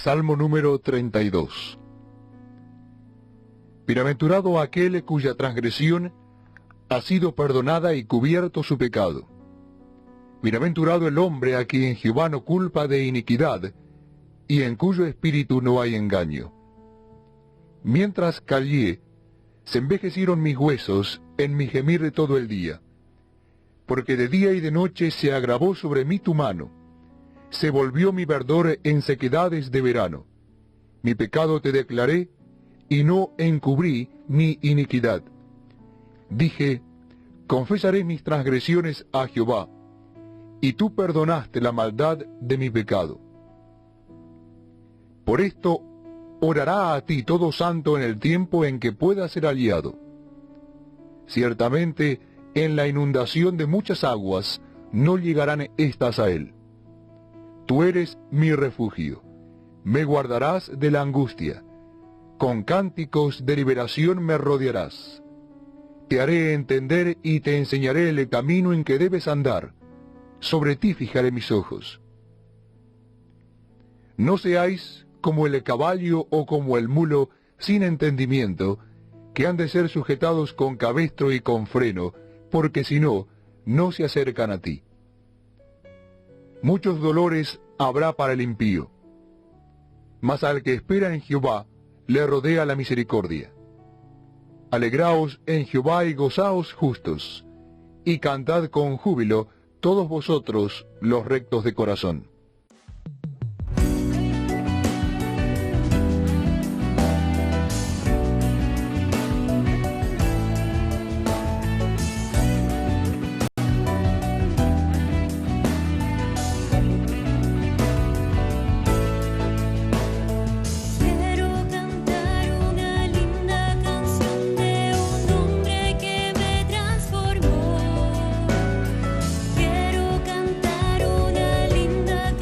Salmo número 32. Bienaventurado aquel cuya transgresión ha sido perdonada y cubierto su pecado. Bienaventurado el hombre a quien Jehová no culpa de iniquidad, y en cuyo espíritu no hay engaño. Mientras callé, se envejecieron mis huesos en mi gemir de todo el día. Porque de día y de noche se agravó sobre mí tu mano. Se volvió mi verdor en sequedades de verano. Mi pecado te declaré, y no encubrí mi iniquidad. Dije, confesaré mis transgresiones a Jehová, y tú perdonaste la maldad de mi pecado. Por esto orará a ti todo santo en el tiempo en que pueda ser hallado. Ciertamente, en la inundación de muchas aguas no llegarán éstas a él. Tú eres mi refugio, me guardarás de la angustia, con cánticos de liberación me rodearás. Te haré entender y te enseñaré el camino en que debes andar, sobre ti fijaré mis ojos. No seáis como el caballo o como el mulo sin entendimiento, que han de ser sujetados con cabestro y con freno, porque si no, no se acercan a ti. Muchos dolores habrá para el impío, mas al que espera en Jehová le rodea la misericordia. Alegraos en Jehová y gozaos justos, y cantad con júbilo todos vosotros los rectos de corazón. Quiero cantar una linda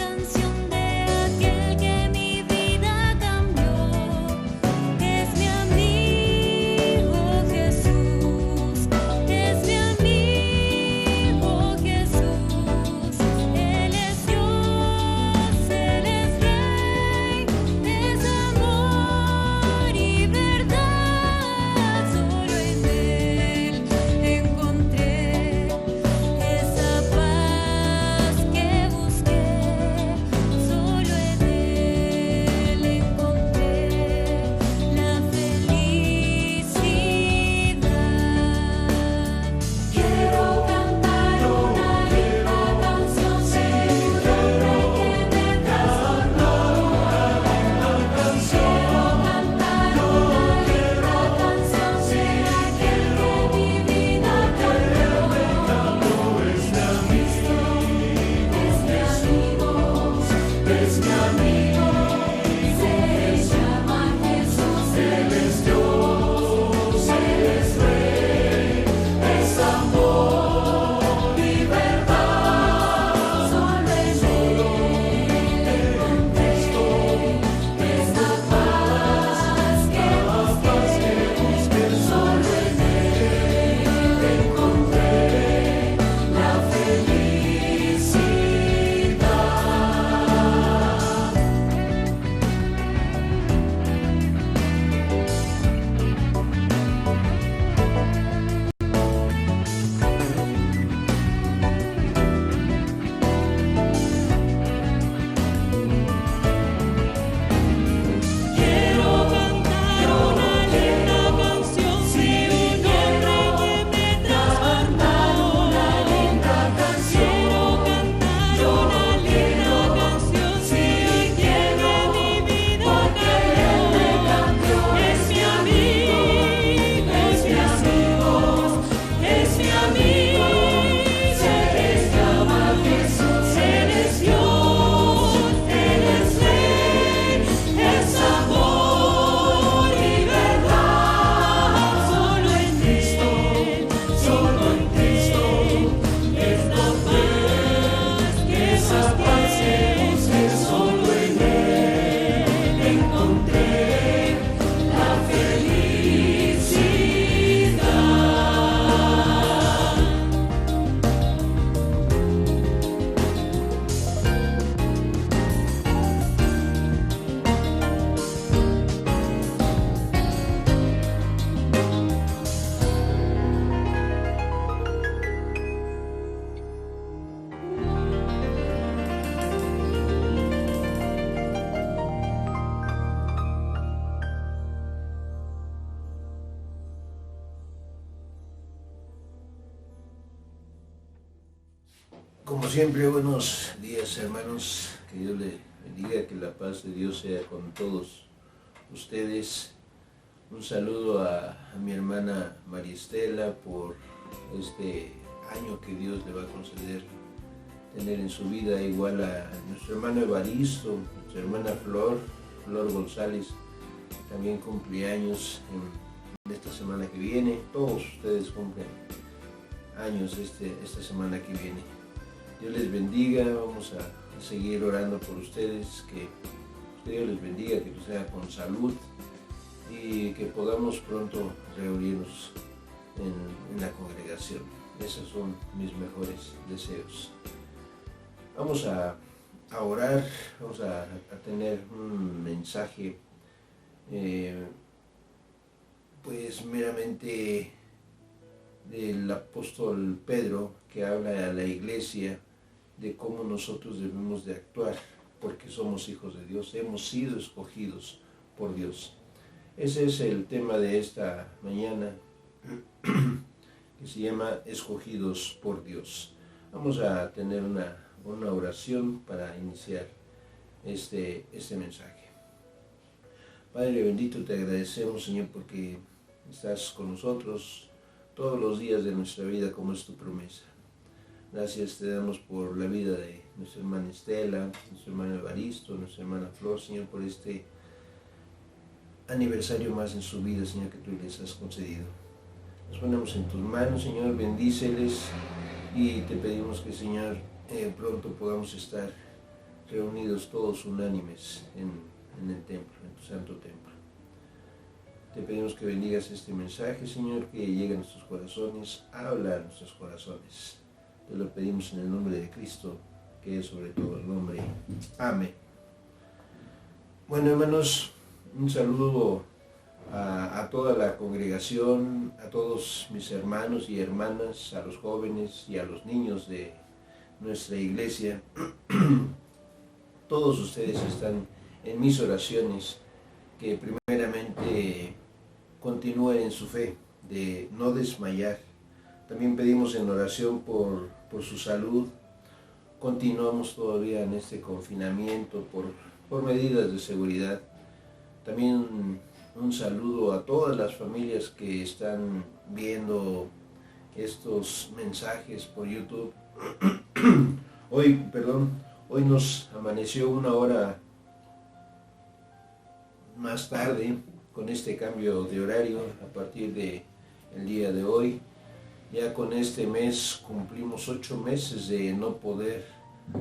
siempre, buenos días, hermanos. Que Dios les bendiga, que la paz de Dios sea con todos ustedes. Un saludo a mi hermana María Estela por este año que Dios le va a conceder tener en su vida, igual a nuestro hermano Evaristo, nuestra hermana Flor González, también cumpleaños en esta semana que viene. Todos ustedes cumplen años esta semana que viene. Dios les bendiga, vamos a seguir orando por ustedes, que Dios les bendiga, que sea con salud y que podamos pronto reunirnos en la congregación. Esos son mis mejores deseos. Vamos a orar, vamos a tener un mensaje pues meramente del apóstol Pedro, que habla a la iglesia de cómo nosotros debemos de actuar, porque somos hijos de Dios, hemos sido escogidos por Dios. Ese es el tema de esta mañana, que se llama Escogidos por Dios. Vamos a tener una oración para iniciar este mensaje. Padre bendito, te agradecemos, Señor, porque estás con nosotros todos los días de nuestra vida, como es tu promesa. Gracias te damos por la vida de nuestra hermana Estela, nuestro hermano Evaristo, nuestra hermana Flor, Señor, por este aniversario más en su vida, Señor, que tú les has concedido. Nos ponemos en tus manos, Señor, bendíceles y te pedimos que, Señor, pronto podamos estar reunidos todos unánimes en el templo, en tu santo templo. Te pedimos que bendigas este mensaje, Señor, que llegue a nuestros corazones, habla a nuestros corazones. Te lo pedimos en el nombre de Cristo, que es sobre todo el nombre. Amén. Bueno, hermanos, un saludo a toda la congregación, a todos mis hermanos y hermanas, a los jóvenes y a los niños de nuestra iglesia. Todos ustedes están en mis oraciones, que primeramente continúen en su fe, de no desmayar. También pedimos en oración por su salud. Continuamos todavía en este confinamiento por medidas de seguridad. También un saludo a todas las familias que están viendo estos mensajes por YouTube. Hoy nos amaneció una hora más tarde con este cambio de horario a partir del día de hoy. Ya con este mes cumplimos 8 meses de no poder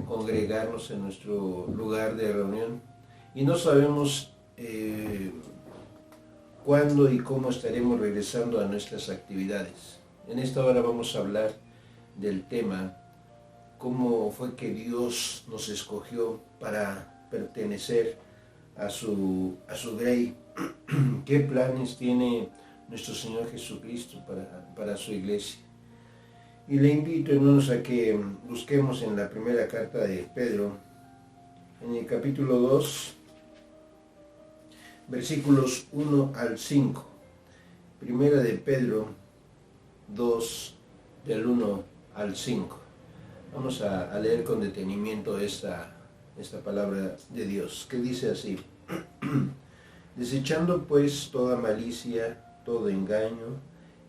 congregarnos en nuestro lugar de reunión y no sabemos cuándo y cómo estaremos regresando a nuestras actividades. En esta hora vamos a hablar del tema, cómo fue que Dios nos escogió para pertenecer a su grey. ¿Qué planes tiene nuestro Señor Jesucristo para su iglesia? Y le invito, hermanos, a que busquemos en la primera carta de Pedro, en el capítulo 2, versículos 1 al 5. Primera de Pedro 2, del 1 al 5. Vamos a leer con detenimiento esta palabra de Dios, que dice así: Desechando pues toda malicia, todo engaño,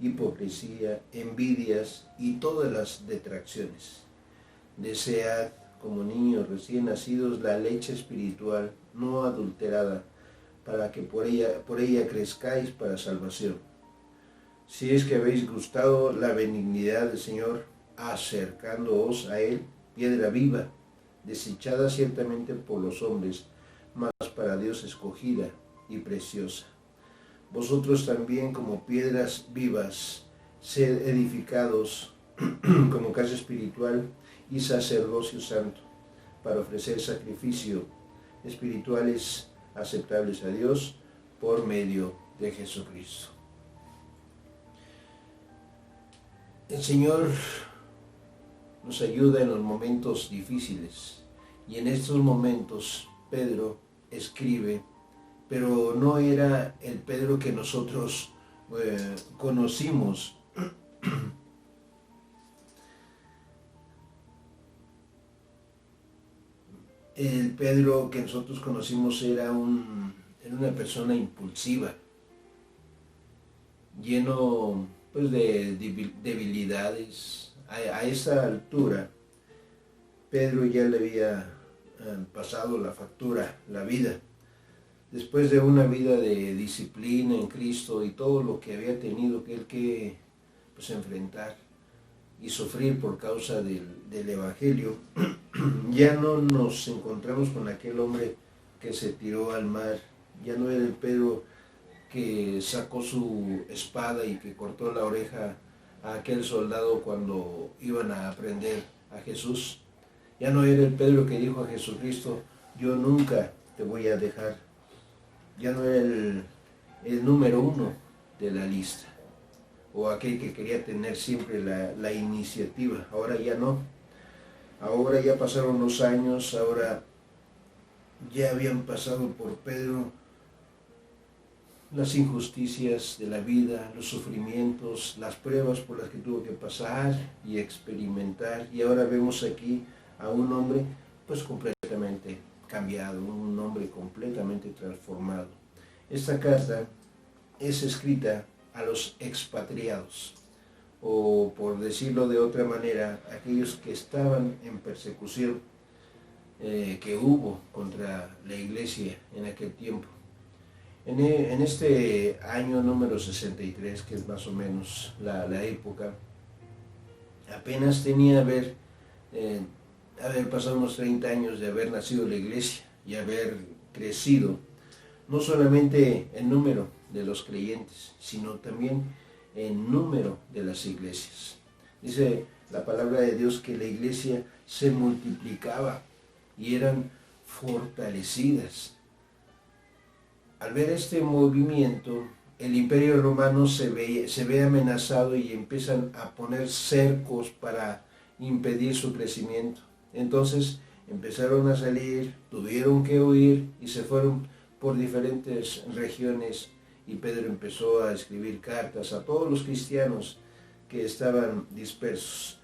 hipocresía, envidias y todas las detracciones. Desead, como niños recién nacidos, la leche espiritual no adulterada, para que por ella crezcáis para salvación. Si es que habéis gustado la benignidad del Señor, acercándoos a Él, piedra viva, desechada ciertamente por los hombres, mas para Dios escogida y preciosa. Vosotros también, como piedras vivas, sed edificados como casa espiritual y sacerdocio santo, para ofrecer sacrificios espirituales aceptables a Dios por medio de Jesucristo. El Señor nos ayuda en los momentos difíciles, y en estos momentos Pedro escribe, pero no era el Pedro que nosotros conocimos. El Pedro que nosotros conocimos era una persona impulsiva, lleno pues de debilidades. A esa altura Pedro ya le había pasado la factura, la vida. Después de una vida de disciplina en Cristo y todo lo que había tenido que él que pues, enfrentar y sufrir por causa del Evangelio, ya no nos encontramos con aquel hombre que se tiró al mar. Ya no era el Pedro que sacó su espada y que cortó la oreja a aquel soldado cuando iban a prender a Jesús. Ya no era el Pedro que dijo a Jesucristo, yo nunca te voy a dejar. Ya no era el número 1 de la lista, o aquel que quería tener siempre la iniciativa. Ahora ya no. Ahora ya pasaron los años, ahora ya habían pasado por Pedro las injusticias de la vida, los sufrimientos, las pruebas por las que tuvo que pasar y experimentar. Y ahora vemos aquí a un hombre pues completamente cambiado, un hombre completamente transformado. Esta carta es escrita a los expatriados, o por decirlo de otra manera, aquellos que estaban en persecución que hubo contra la iglesia en aquel tiempo. En este año número 63, que es más o menos la época, apenas tenía haber pasado unos 30 años de haber nacido la iglesia y haber crecido, no solamente en número de los creyentes, sino también en número de las iglesias. Dice la palabra de Dios que la iglesia se multiplicaba y eran fortalecidas. Al ver este movimiento, el Imperio Romano se ve amenazado y empiezan a poner cercos para impedir su crecimiento. Entonces empezaron a salir, tuvieron que huir y se fueron por diferentes regiones, y Pedro empezó a escribir cartas a todos los cristianos que estaban dispersos.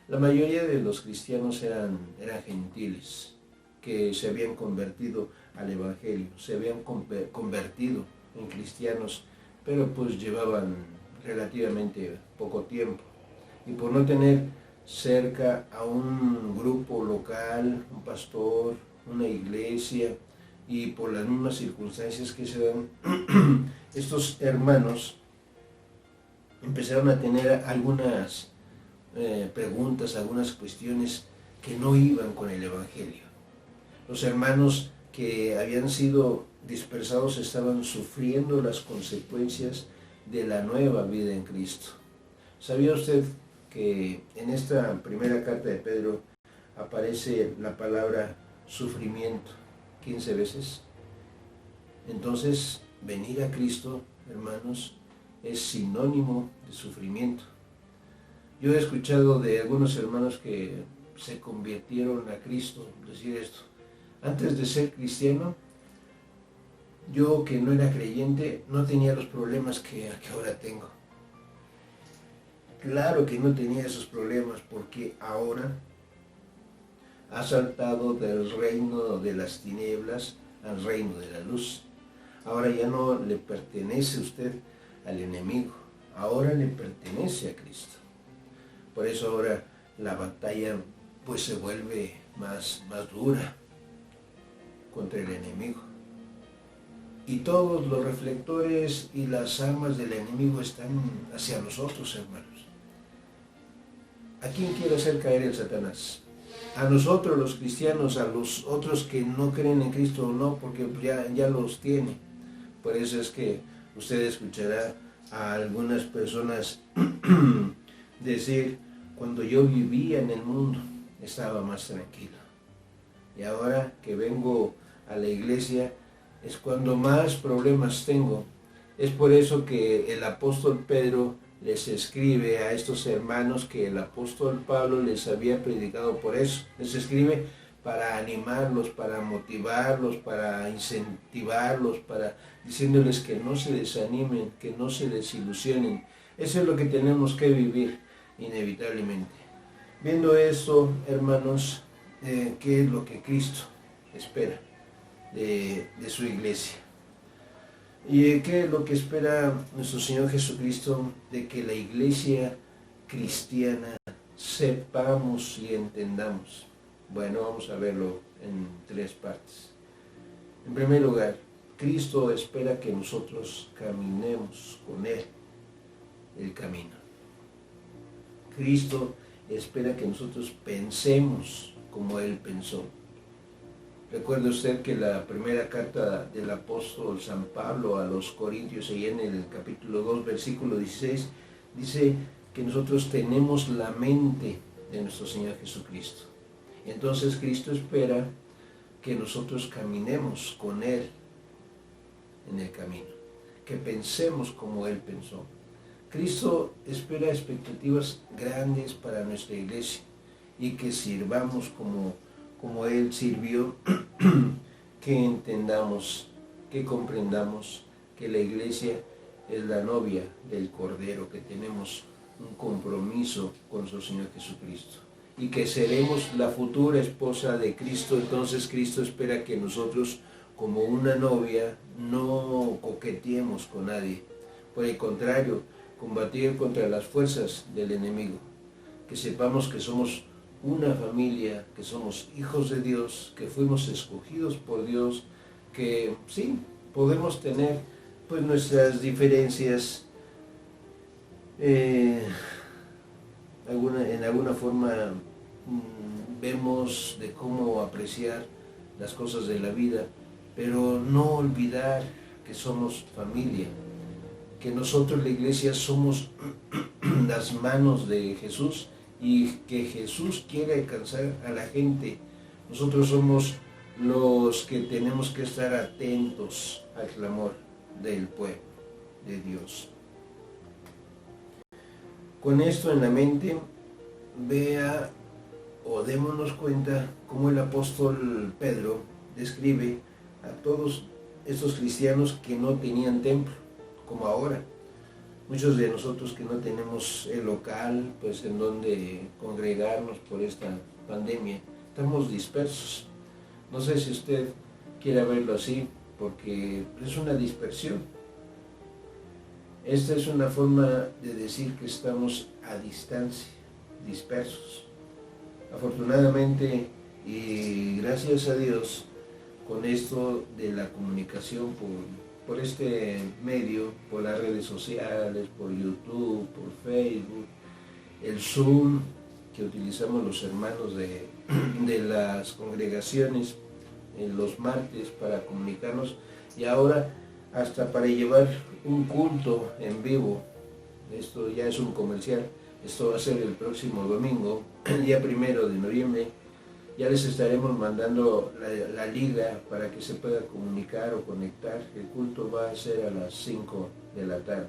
La mayoría de los cristianos eran gentiles, que se habían convertido al Evangelio, se habían convertido en cristianos, pero pues llevaban relativamente poco tiempo. Y por no tener cerca a un grupo local, un pastor, una iglesia, y por las mismas circunstancias que se dan, estos hermanos empezaron a tener algunas preguntas, algunas cuestiones que no iban con el Evangelio. Los hermanos que habían sido dispersados estaban sufriendo las consecuencias de la nueva vida en Cristo. ¿Sabía usted que en esta primera carta de Pedro aparece la palabra sufrimiento 15 veces? Entonces, venir a Cristo, hermanos, es sinónimo de sufrimiento. Yo he escuchado de algunos hermanos que se convirtieron a Cristo decir esto: antes de ser cristiano, yo que no era creyente, no tenía los problemas que ahora tengo. Claro que no tenía esos problemas, porque ahora ha saltado del reino de las tinieblas al reino de la luz. Ahora ya no le pertenece usted al enemigo, ahora le pertenece a Cristo. Por eso ahora la batalla pues se vuelve más dura contra el enemigo. Y todos los reflectores y las armas del enemigo están hacia nosotros, hermanos. ¿A quién quiere hacer caer el Satanás? A nosotros los cristianos, a los otros que no creen en Cristo o no, porque ya los tiene. Por eso es que usted escuchará a algunas personas decir: cuando yo vivía en el mundo estaba más tranquilo, y ahora que vengo a la iglesia es cuando más problemas tengo. Es por eso que el apóstol Pedro les escribe a estos hermanos que el apóstol Pablo les había predicado. Por eso les escribe para animarlos, para motivarlos, para incentivarlos, para diciéndoles que no se desanimen, que no se desilusionen. Eso es lo que tenemos que vivir inevitablemente. Viendo esto, hermanos, ¿qué es lo que Cristo espera de su iglesia. ¿Y qué es lo que espera nuestro Señor Jesucristo? De que la iglesia cristiana sepamos y entendamos. Bueno, vamos a verlo en 3 partes. En primer lugar, Cristo espera que nosotros caminemos con Él el camino. Cristo espera que nosotros pensemos como Él pensó. Recuerde usted que la primera carta del apóstol San Pablo a los Corintios, ahí en el capítulo 2, versículo 16, dice que nosotros tenemos la mente de nuestro Señor Jesucristo. Entonces Cristo espera que nosotros caminemos con Él en el camino, que pensemos como Él pensó. Cristo espera expectativas grandes para nuestra iglesia y que sirvamos como Él sirvió, que entendamos, que comprendamos que la iglesia es la novia del Cordero, que tenemos un compromiso con su Señor Jesucristo y que seremos la futura esposa de Cristo. Entonces Cristo espera que nosotros, como una novia, no coqueteemos con nadie. Por el contrario, combatir contra las fuerzas del enemigo, que sepamos que somos una familia, que somos hijos de Dios, que fuimos escogidos por Dios, que sí, podemos tener pues nuestras diferencias, en alguna forma vemos de cómo apreciar las cosas de la vida, pero no olvidar que somos familia, que nosotros, la iglesia, somos las manos de Jesús y que Jesús quiere alcanzar a la gente. Nosotros somos los que tenemos que estar atentos al clamor del pueblo de Dios. Con esto en la mente, vea o démonos cuenta cómo el apóstol Pedro describe a todos estos cristianos que no tenían templo, como ahora. Muchos de nosotros que no tenemos el local, pues en donde congregarnos por esta pandemia, estamos dispersos. No sé si usted quiere verlo así, porque es una dispersión. Esta es una forma de decir que estamos a distancia, dispersos. Afortunadamente y gracias a Dios, con esto de la comunicación por este medio, por las redes sociales, por YouTube, por Facebook, el Zoom que utilizamos los hermanos de las congregaciones en los martes para comunicarnos, y ahora hasta para llevar un culto en vivo. Esto ya es un comercial. Esto va a ser el próximo domingo, el día 1 de noviembre. Ya les estaremos mandando la liga para que se pueda comunicar o conectar. El culto va a ser a las 5 de la tarde.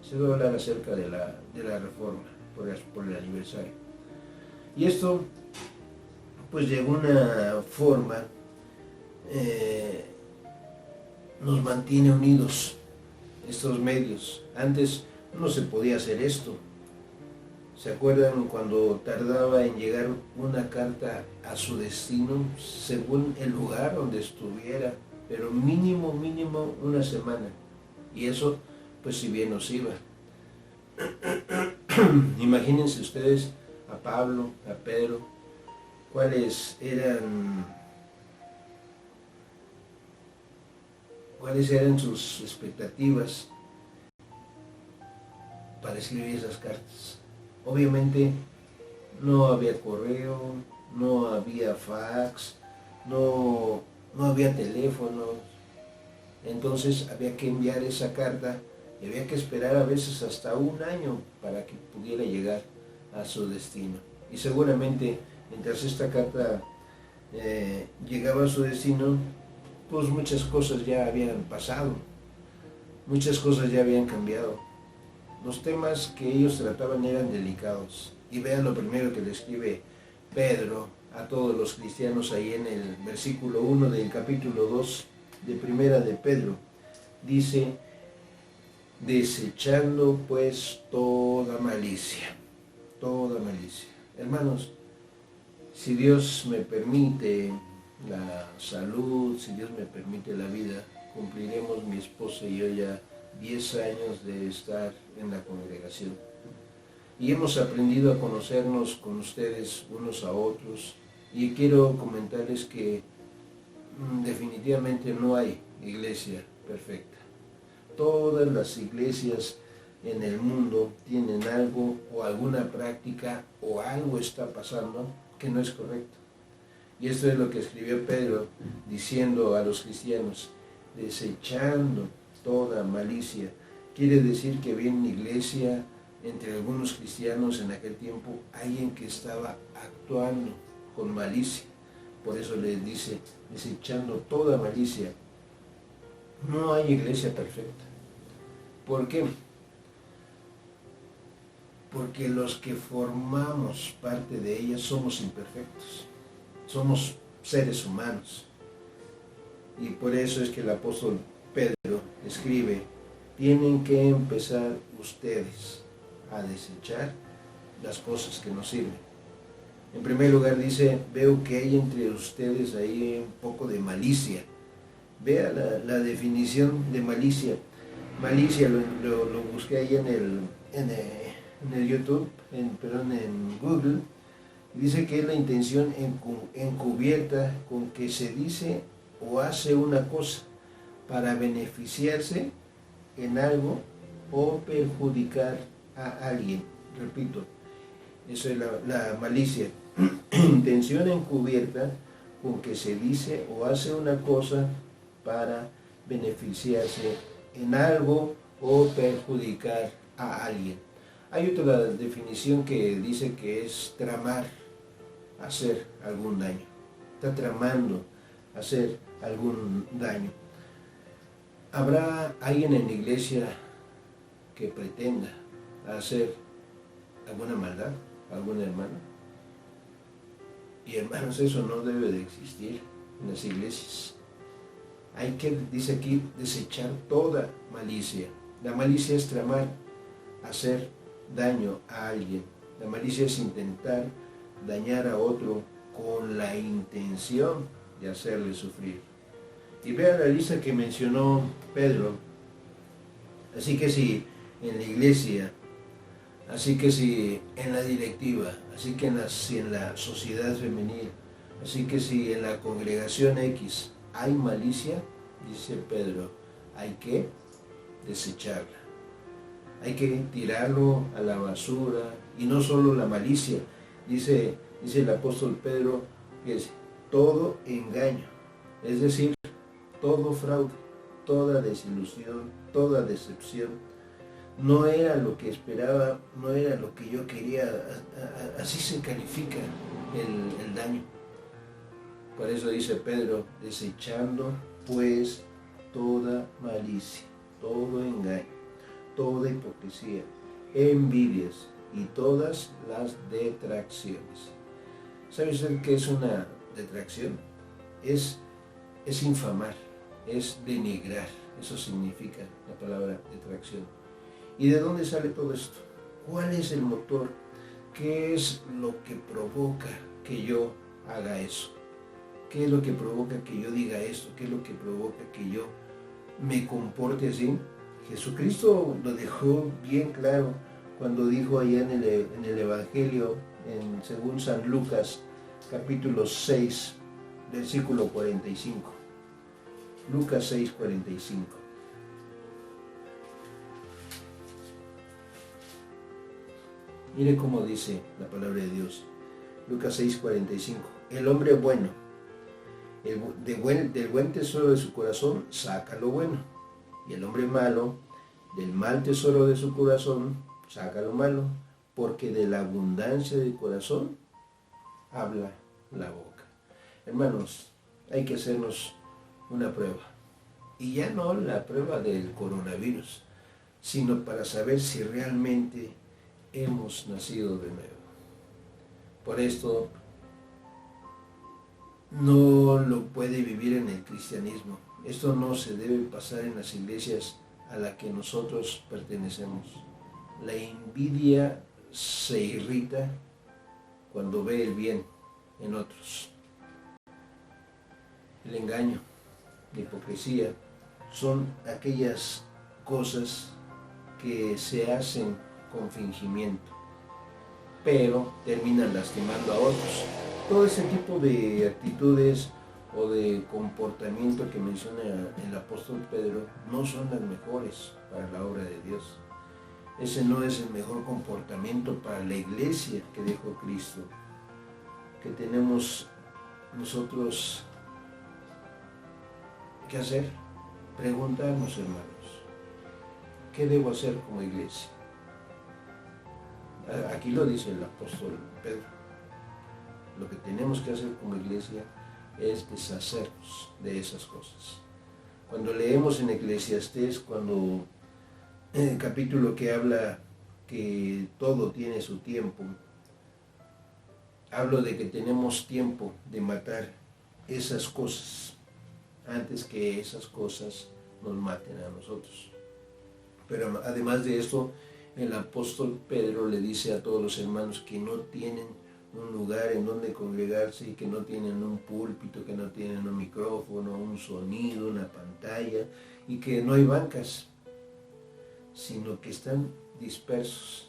Se va a hablar acerca de la reforma por el aniversario. Y esto, pues de alguna forma, nos mantiene unidos, estos medios. Antes no se podía hacer esto. ¿Se acuerdan cuando tardaba en llegar una carta a su destino, según el lugar donde estuviera? Pero mínimo una semana. Y eso, pues si bien nos iba. Imagínense ustedes a Pablo, a Pedro, cuáles eran sus expectativas para escribir esas cartas. Obviamente no había correo, no había fax, no había teléfono. Entonces había que enviar esa carta y había que esperar a veces hasta un año para que pudiera llegar a su destino. Y seguramente mientras esta carta llegaba a su destino, pues muchas cosas ya habían pasado, muchas cosas ya habían cambiado. Los temas que ellos trataban eran delicados. Y vean lo primero que le escribe Pedro a todos los cristianos ahí en el versículo 1 del capítulo 2 de Primera de Pedro. Dice: desechando pues toda malicia. Toda malicia. Hermanos, si Dios me permite la salud, si Dios me permite la vida, cumpliremos mi esposa y yo ya 10 años de estar en la congregación. Y hemos aprendido a conocernos con ustedes unos a otros. Y quiero comentarles que definitivamente no hay iglesia perfecta. Todas las iglesias en el mundo tienen algo o alguna práctica o algo está pasando que no es correcto. Y esto es lo que escribió Pedro diciendo a los cristianos, desechando toda malicia. Quiere decir que había en la iglesia, entre algunos cristianos en aquel tiempo, alguien que estaba actuando con malicia. Por eso les dice, desechando toda malicia. No hay iglesia perfecta. ¿Por qué? Porque los que formamos parte de ella somos imperfectos. Somos seres humanos. Y por eso es que el apóstol Pedro escribe, tienen que empezar ustedes a desechar las cosas que nos sirven. En primer lugar dice, veo que hay entre ustedes ahí un poco de malicia. Vea la definición de malicia. Malicia lo busqué ahí en el YouTube, en Google. Dice que es la intención encubierta con que se dice o hace una cosa para beneficiarse en algo o perjudicar a alguien. Repito, eso es la malicia. Intención encubierta con que se dice o hace una cosa para beneficiarse en algo o perjudicar a alguien. Hay otra definición que dice que es tramar, hacer algún daño. Está tramando hacer algún daño. ¿Habrá alguien en la iglesia que pretenda hacer alguna maldad a algún hermano? Y hermanos, eso no debe de existir en las iglesias. Hay que, dice aquí, desechar toda malicia. La malicia es tramar, hacer daño a alguien. La malicia es intentar dañar a otro con la intención de hacerle sufrir. Y vean la lista que mencionó Pedro. Así que si en la iglesia, así que si en la directiva, así que si en la sociedad femenil, así que si en la congregación X hay malicia, dice Pedro, hay que desecharla. Hay que tirarlo a la basura. Y no solo la malicia, dice el apóstol Pedro, que es todo engaño, es decir, todo fraude, toda desilusión, toda decepción. No era lo que esperaba, no era lo que yo quería, así se califica el daño. Por eso dice Pedro, desechando pues toda malicia, todo engaño, toda hipocresía, envidias y todas las detracciones. ¿Sabe usted qué es una detracción? Es infamar, es denigrar, eso significa la palabra detracción. ¿Y de dónde sale todo esto? ¿Cuál es el motor? ¿Qué es lo que provoca que yo haga eso? ¿Qué es lo que provoca que yo diga esto? ¿Qué es lo que provoca que yo me comporte así? Jesucristo lo dejó bien claro cuando dijo allá en el Evangelio, según San Lucas, capítulo 6, versículo 45. Lucas 6, 45. Mire cómo dice la palabra de Dios. Lucas 6, 45. El hombre bueno, del buen tesoro de su corazón, saca lo bueno. Y el hombre malo, del mal tesoro de su corazón, saca lo malo. Porque de la abundancia del corazón, habla la boca. Hermanos, hay que hacernos una prueba. Y ya no la prueba del coronavirus, sino para saber si realmente hemos nacido de nuevo. Por esto no lo puede vivir en el cristianismo. Esto no se debe pasar en las iglesias a las que nosotros pertenecemos. La envidia se irrita cuando ve el bien en otros. el engaño, la hipocresía, son aquellas cosas que se hacen con fingimiento, pero terminan lastimando a otros. Todo ese tipo de actitudes o de comportamiento que menciona el apóstol Pedro no son las mejores para la obra de Dios. Ese no es el mejor comportamiento para la iglesia que dejó Cristo, que tenemos nosotros que hacer. Preguntarnos, hermanos, ¿qué debo hacer como iglesia? Aquí lo dice el apóstol Pedro. Lo que tenemos que hacer como iglesia es deshacernos de esas cosas. Cuando leemos en Eclesiastés, cuando en el capítulo que habla que todo tiene su tiempo, hablo de que tenemos tiempo de matar esas cosas antes que esas cosas nos maten a nosotros. Pero además de esto, el apóstol Pedro le dice a todos los hermanos que no tienen un lugar en donde congregarse y que no tienen un púlpito, que no tienen un micrófono, un sonido, una pantalla y que no hay bancas, sino que están dispersos.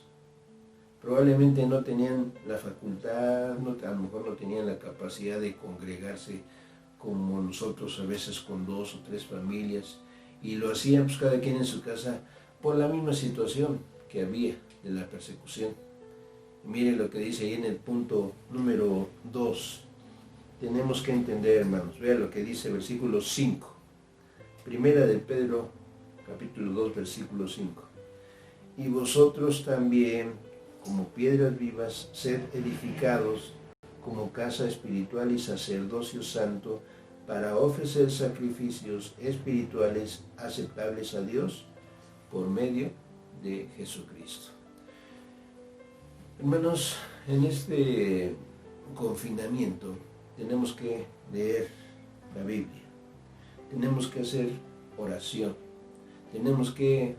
Probablemente no tenían la facultad, a lo mejor no tenían la capacidad de congregarse como nosotros a veces con 2 o 3 familias, y lo hacían pues cada quien en su casa por la misma situación que había de la persecución. Y miren lo que dice ahí en el punto número 2. Tenemos que entender, hermanos, vean lo que dice versículo 5. Primera de Pedro, capítulo 2, versículo 5. Y vosotros también, como piedras vivas, sed edificados como casa espiritual y sacerdocio santo, para ofrecer sacrificios espirituales aceptables a Dios por medio de Jesucristo. Hermanos, en este confinamiento tenemos que leer la Biblia, tenemos que hacer oración, tenemos que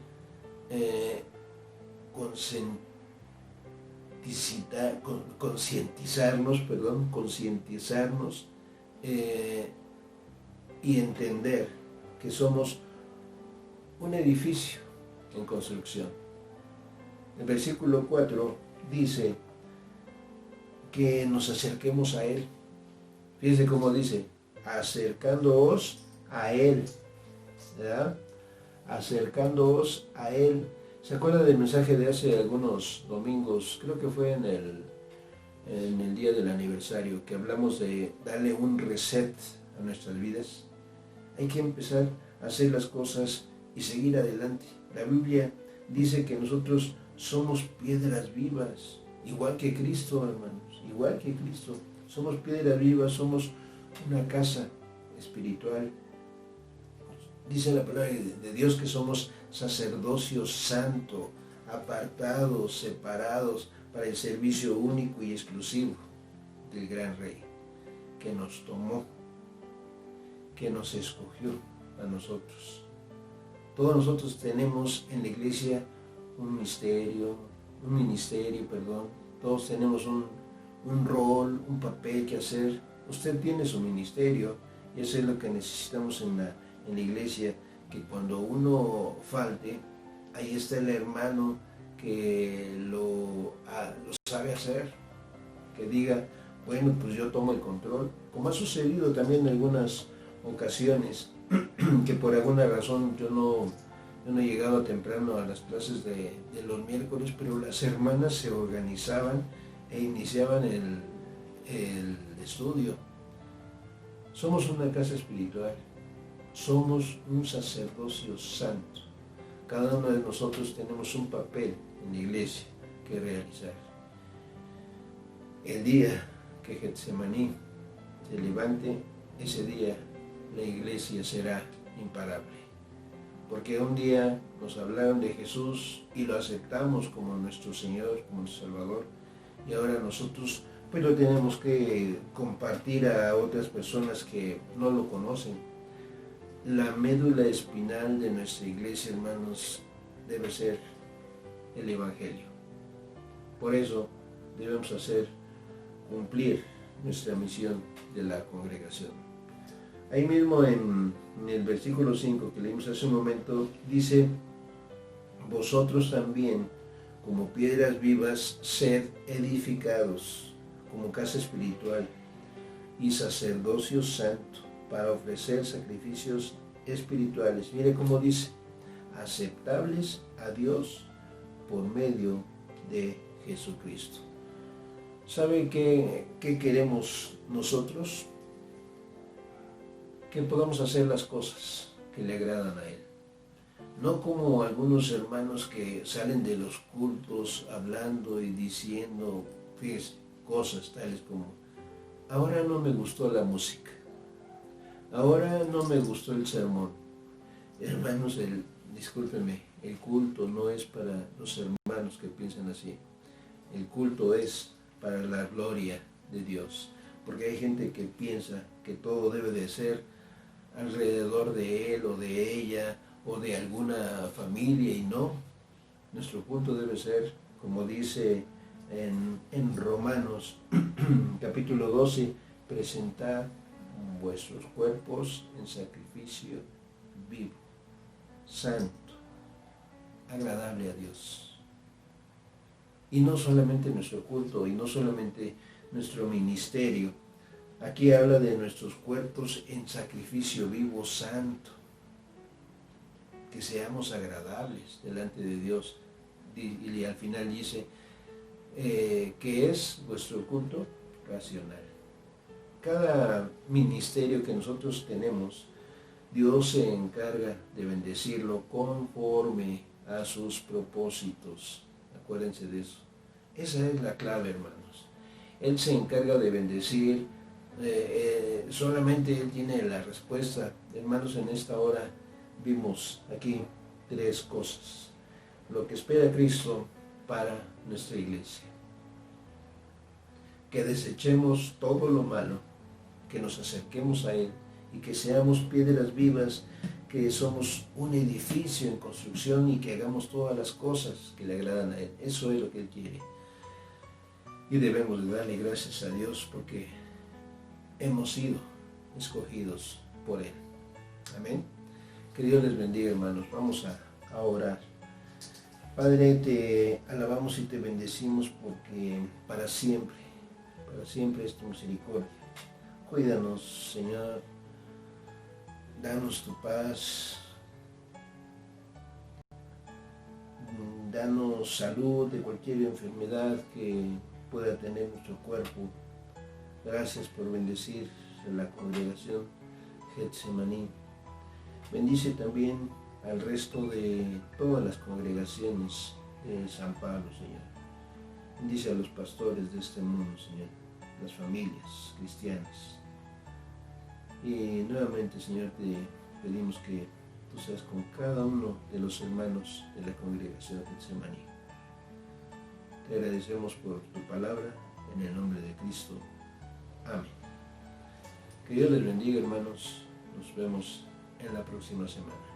concientizarnos y entender que somos un edificio en construcción. El versículo 4 dice que nos acerquemos a Él. Fíjense cómo dice, acercándoos a Él, ¿verdad? Acercándoos a Él. ¿Se acuerdan del mensaje de hace algunos domingos? Creo que fue en el día del aniversario, que hablamos de darle un reset a nuestras vidas. Hay que empezar a hacer las cosas y seguir adelante. La Biblia dice que nosotros somos piedras vivas, igual que Cristo, hermanos, igual que Cristo. Somos piedras vivas, somos una casa espiritual. Dice la palabra de Dios que somos sacerdocio santo, apartados, separados para el servicio único y exclusivo del gran Rey, que nos tomó, que nos escogió a nosotros. Todos nosotros tenemos en la iglesia un ministerio, todos tenemos un rol, un papel que hacer. Usted tiene su ministerio y eso es lo que necesitamos en la iglesia, que cuando uno falte, ahí está el hermano que lo sabe hacer, que diga, bueno, pues yo tomo el control, como ha sucedido también en algunas ocasiones, que por alguna razón yo no he llegado temprano a las clases de los miércoles, pero las hermanas se organizaban e iniciaban el estudio. Somos una casa espiritual, somos un sacerdocio santo. Cada uno de nosotros tenemos un papel en la iglesia que realizar. El día que Getsemaní se levante, ese día la iglesia será imparable. Porque un día nos hablaron de Jesús y lo aceptamos como nuestro Señor, como nuestro Salvador, y ahora nosotros pues lo tenemos que compartir a otras personas que no lo conocen. La médula espinal de nuestra iglesia, hermanos, debe ser el Evangelio. Por eso debemos cumplir nuestra misión de la congregación. Ahí mismo en el versículo 5 que leímos hace un momento, dice, vosotros también, como piedras vivas, sed edificados como casa espiritual y sacerdocio santo para ofrecer sacrificios espirituales. Mire cómo dice, aceptables a Dios por medio de Jesucristo. ¿Sabe qué queremos nosotros? Que podamos hacer las cosas que le agradan a Él. No como algunos hermanos que salen de los cultos hablando y diciendo cosas tales como, ahora no me gustó la música, ahora no me gustó el sermón. Hermanos, discúlpenme, el culto no es para los hermanos que piensan así. El culto es para la gloria de Dios. Porque hay gente que piensa que todo debe de ser alrededor de él o de ella o de alguna familia, y no. Nuestro culto debe ser, como dice en Romanos capítulo 12, presentad vuestros cuerpos en sacrificio vivo, santo, agradable a Dios. Y no solamente nuestro culto, y no solamente nuestro ministerio. Aquí habla de nuestros cuerpos en sacrificio vivo, santo. Que seamos agradables delante de Dios. Y al final dice, que es vuestro culto racional. Cada ministerio que nosotros tenemos, Dios se encarga de bendecirlo conforme a sus propósitos. Acuérdense de eso. Esa es la clave, hermanos. Él se encarga de bendecir, solamente Él tiene la respuesta. Hermanos, en esta hora vimos aquí 3 cosas. Lo que espera Cristo para nuestra iglesia. Que desechemos todo lo malo, que nos acerquemos a Él y que seamos piedras vivas, que somos un edificio en construcción y que hagamos todas las cosas que le agradan a Él. Eso es lo que Él quiere. Y debemos de darle gracias a Dios porque hemos sido escogidos por Él. Amén. Que Dios les bendiga, hermanos. Vamos a orar. Padre, te alabamos y te bendecimos porque para siempre es tu misericordia. Cuídanos, Señor. Danos tu paz. Danos salud de cualquier enfermedad que pueda tener nuestro cuerpo. Gracias por bendecir a la congregación Getsemaní. Bendice también al resto de todas las congregaciones de San Pablo, Señor. Bendice a los pastores de este mundo, Señor, las familias cristianas. Y nuevamente, Señor, te pedimos que tú seas con cada uno de los hermanos de la congregación de Getsemaní. Te agradecemos por tu palabra, en el nombre de Cristo. Amén. Que Dios les bendiga, hermanos. Nos vemos en la próxima semana.